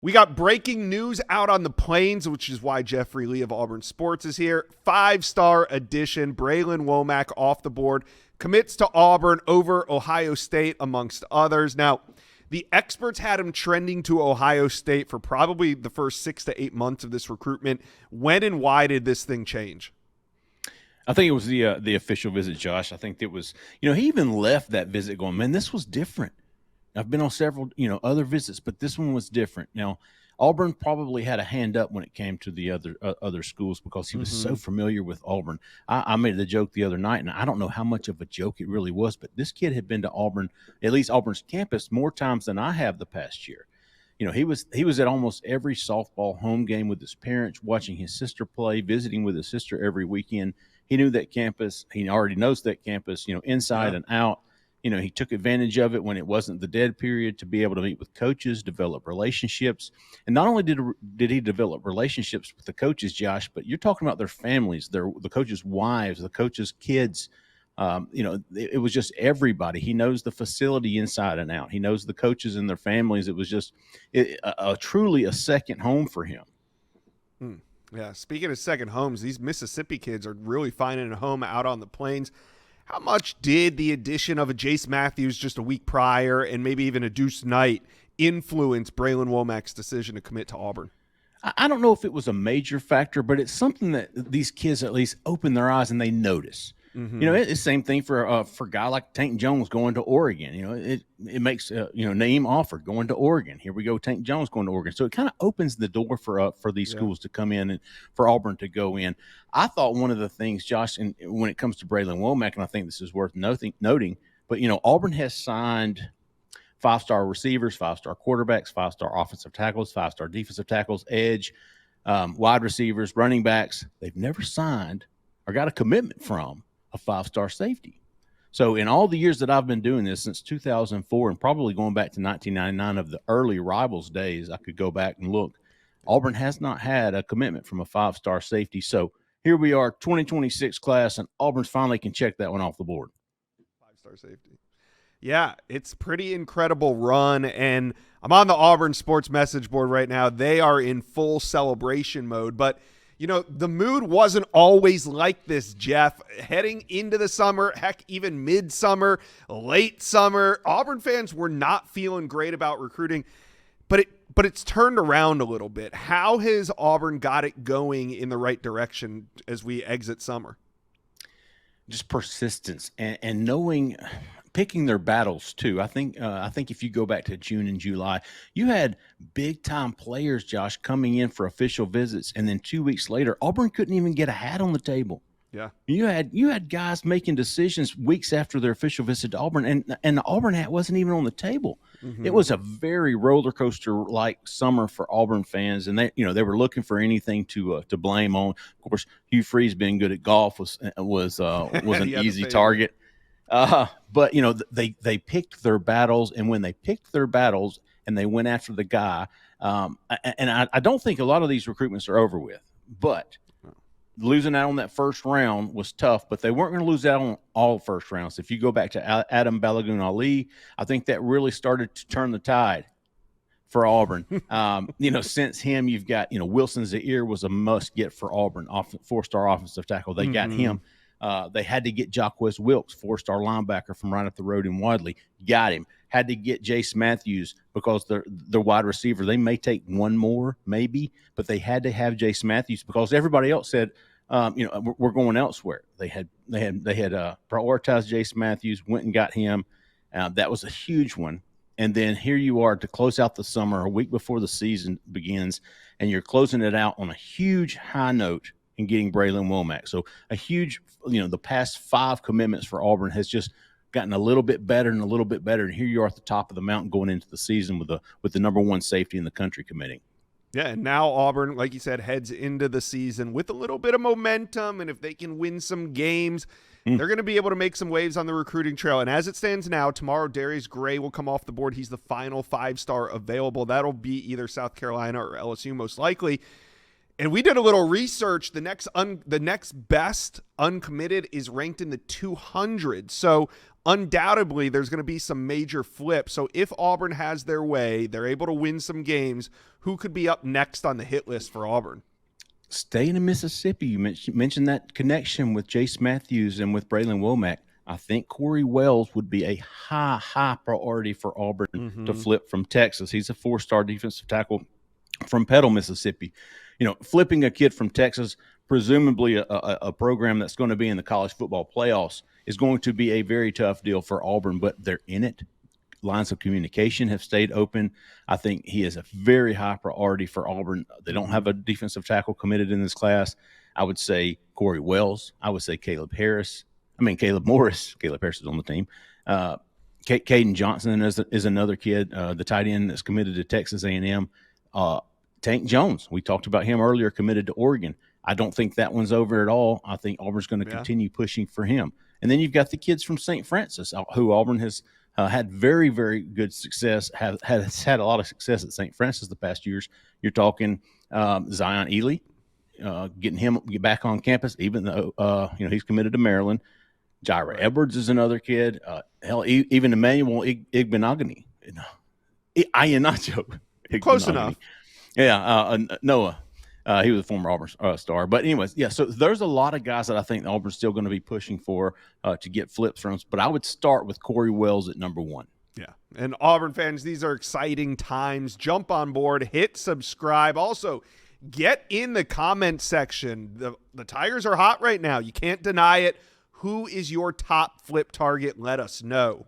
We got breaking news out on the plains, which is why Jeffrey Lee of Auburn Sports is here. 5-star addition, Bralan Womack off the board, commits to Auburn over Ohio State, amongst others. Now, the experts had him trending to Ohio State for probably the first 6 to 8 months of this recruitment. When and why did this thing change? I think it was the official visit, Josh. I think it was, he even left that visit going, man, this was different. I've been on several, other visits, but this one was different. Now, Auburn probably had a hand up when it came to the other schools because he was so familiar with Auburn. I made the joke the other night, and I don't know how much of a joke it really was, but this kid had been to Auburn, at least Auburn's campus, more times than I have the past year. He was at almost every softball home game with his parents, watching his sister play, visiting with his sister every weekend. He knew that campus. He already knows that campus, inside and out. He took advantage of it when it wasn't the dead period to be able to meet with coaches, develop relationships. And not only did he develop relationships with the coaches, Josh, but you're talking about their families, the coaches' wives, the coaches' kids. It was just everybody. He knows the facility inside and out. He knows the coaches and their families. It was just truly a second home for him. Yeah, speaking of second homes, these Mississippi kids are really finding a home out on the plains. How much did the addition of a Jace Matthews just a week prior and maybe even a Deuce Knight influence Bralan Womack's decision to commit to Auburn? I don't know if it was a major factor, but it's something that these kids at least open their eyes and they notice. It's the same thing for a guy like Tank Jones going to Oregon. It makes name offered going to Oregon. Here we go, Tank Jones going to Oregon. So it kind of opens the door for these schools to come in and for Auburn to go in. I thought one of the things, Josh, and when it comes to Bralan Womack, and I think this is worth noting, but Auburn has signed 5-star receivers, 5-star quarterbacks, 5-star offensive tackles, 5-star defensive tackles, edge, wide receivers, running backs. They've never signed or got a commitment from a 5-star safety. So in all the years that I've been doing this since 2004 and probably going back to 1999 of the early Rivals days, I could go back and look. Auburn has not had a commitment from a 5-star safety. So here we are, 2026 class, and Auburn's finally can check that one off the board. 5-star safety. Yeah, it's pretty incredible run, and I'm on the Auburn Sports message board right now. They are in full celebration mode, but the mood wasn't always like this, Jeff. Heading into the summer, heck, even midsummer, late summer, Auburn fans were not feeling great about recruiting, but it's turned around a little bit. How has Auburn got it going in the right direction as we exit summer? Just persistence and knowing, picking their battles too. I think if you go back to June and July, you had big time players, Josh, coming in for official visits, and then 2 weeks later, Auburn couldn't even get a hat on the table. Yeah, you had guys making decisions weeks after their official visit to Auburn, and the Auburn hat wasn't even on the table. It was a very roller coaster like summer for Auburn fans, and they were looking for anything to blame on. Of course, Hugh Freeze being good at golf was an easy target. But they picked their battles, and when they picked their battles and they went after the guy, and I don't think a lot of these recruitments are over with, but losing out on that first round was tough, but they weren't going to lose out on all first rounds. If you go back to Adam Balagoon Ali, I think that really started to turn the tide for Auburn. Since him, you've got, Wilson Zaire was a must get for Auburn, 4-star offensive tackle. They got him. They had to get Jacquez Wilkes, 4-star linebacker from right up the road in Wadley. Got him. Had to get Jace Matthews because they're wide receiver. They may take one more, maybe, but they had to have Jace Matthews because everybody else said, we're going elsewhere. They had prioritized Jace Matthews, went and got him. That was a huge one. And then here you are to close out the summer, a week before the season begins, and you're closing it out on a huge high note and getting Bralan Womack. So a huge, the past 5 commitments for Auburn has just gotten a little bit better and a little bit better. And here you are at the top of the mountain going into the season with the number 1 safety in the country committing. Yeah, and now Auburn, like you said, heads into the season with a little bit of momentum, and if they can win some games, they're going to be able to make some waves on the recruiting trail. And as it stands now, tomorrow Darius Gray will come off the board. He's the final 5-star available. That'll be either South Carolina or LSU most likely. And we did a little research. The next best uncommitted is ranked in the 200. So undoubtedly there's going to be some major flips. So if Auburn has their way, they're able to win some games, who could be up next on the hit list for Auburn? Staying in Mississippi, you mentioned that connection with Jace Matthews and with Bralan Womack. I think Corey Wells would be a high priority for Auburn to flip from Texas. He's a 4-star defensive tackle from Petal, Mississippi. Flipping a kid from Texas, presumably a program that's going to be in the college football playoffs, is going to be a very tough deal for Auburn, but they're in it. Lines of communication have stayed open. I think he is a very high priority for Auburn. They don't have a defensive tackle committed in this class. I would say Corey Wells. I would say Caleb Morris. Caleb Harris is on the team. Caden Johnson is another kid, the tight end that's committed to Texas A&M. Tank Jones, we talked about him earlier, committed to Oregon. I don't think that one's over at all. I think Auburn's going to continue pushing for him. And then you've got the kids from St. Francis, who Auburn has had very, very good success, has had a lot of success at St. Francis the past years. You're talking Zion Ely, getting him back on campus, even though he's committed to Maryland. Jaira Edwards is another kid. Even Emmanuel Igbenogany. Iheanacho. Close enough. Yeah, Noah. He was a former Auburn star. But anyways, so there's a lot of guys that I think Auburn's still going to be pushing for to get flips from. But I would start with Corey Wells at number 1. Yeah. And Auburn fans, these are exciting times. Jump on board, hit subscribe. Also, get in the comment section. The Tigers are hot right now. You can't deny it. Who is your top flip target? Let us know.